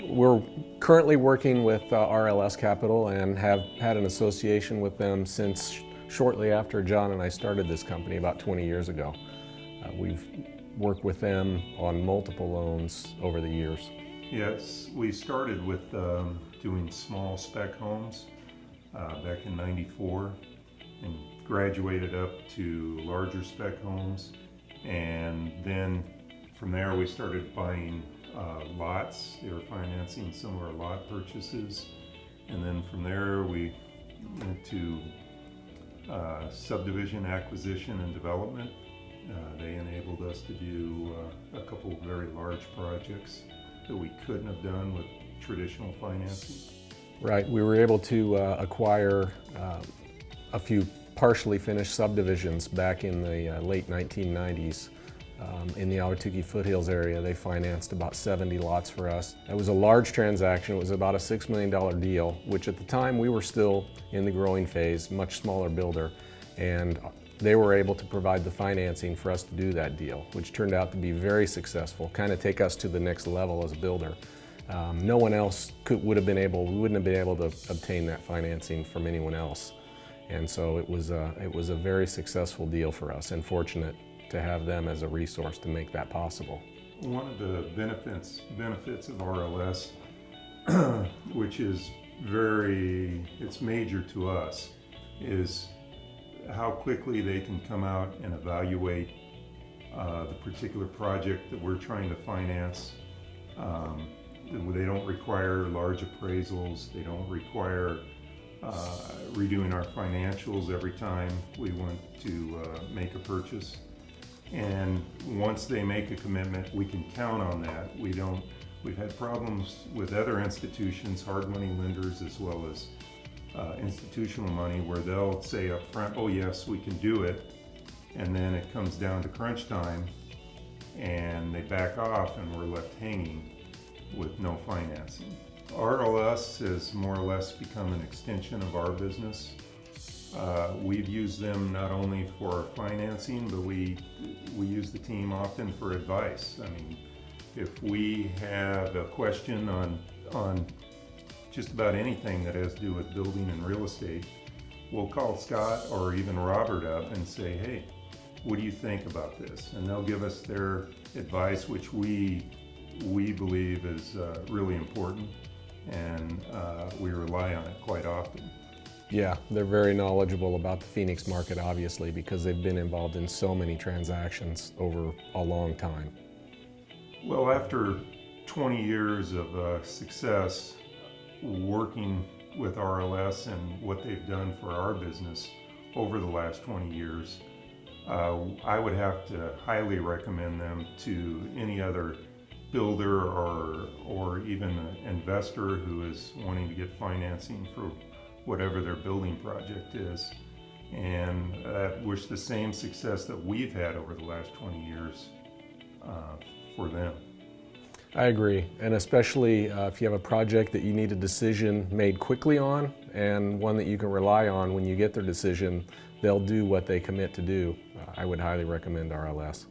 We're currently working with RLS Capital and have had an association with them since shortly after John and I started this company about 20 years ago. We've worked with them on multiple loans over the years. Yes, we started with doing small spec homes back in '94 and graduated up to larger spec homes, and then from there we started buying lots. They were financing some of our lot purchases, and then from there we went to subdivision acquisition and development. They enabled us to do a couple of very large projects that we couldn't have done with traditional financing. Right, we were able to acquire a few partially finished subdivisions back in the late 1990s. In the Ahwatukee foothills area, they financed about 70 lots for us. It was a large transaction. It was about a $6 million deal, which at the time we were still in the growing phase, much smaller builder, and they were able to provide the financing for us to do that deal, which turned out to be very successful, kind of take us to the next level as a builder. No one else we wouldn't have been able to obtain that financing from anyone else. And so it was a very successful deal for us, and fortunate to have them as a resource to make that possible. One of the benefits of RLS, which is it's major to us, is how quickly they can come out and evaluate the particular project that we're trying to finance. They don't require large appraisals. They don't require redoing our financials every time we want to make a purchase. And once they make a commitment, we can count on that. We've had problems with other institutions, hard money lenders, as well as institutional money, where they'll say up front, oh yes, we can do it. And then it comes down to crunch time and they back off and we're left hanging with no financing. RLS has more or less become an extension of our business. We've used them not only for financing, but we use the team often for advice. I mean, if we have a question on just about anything that has to do with building and real estate, we'll call Scott or even Robert up and say, hey, what do you think about this? And they'll give us their advice, which we believe is really important, and we rely on it quite often. Yeah, they're very knowledgeable about the Phoenix market, obviously, because they've been involved in so many transactions over a long time. Well, after 20 years of success working with RLS and what they've done for our business over the last 20 years, I would have to highly recommend them to any other builder or even an investor who is wanting to get financing for whatever their building project is. And I wish the same success that we've had over the last 20 years for them. I agree, and especially if you have a project that you need a decision made quickly on, and one that you can rely on when you get their decision, they'll do what they commit to do. I would highly recommend RLS.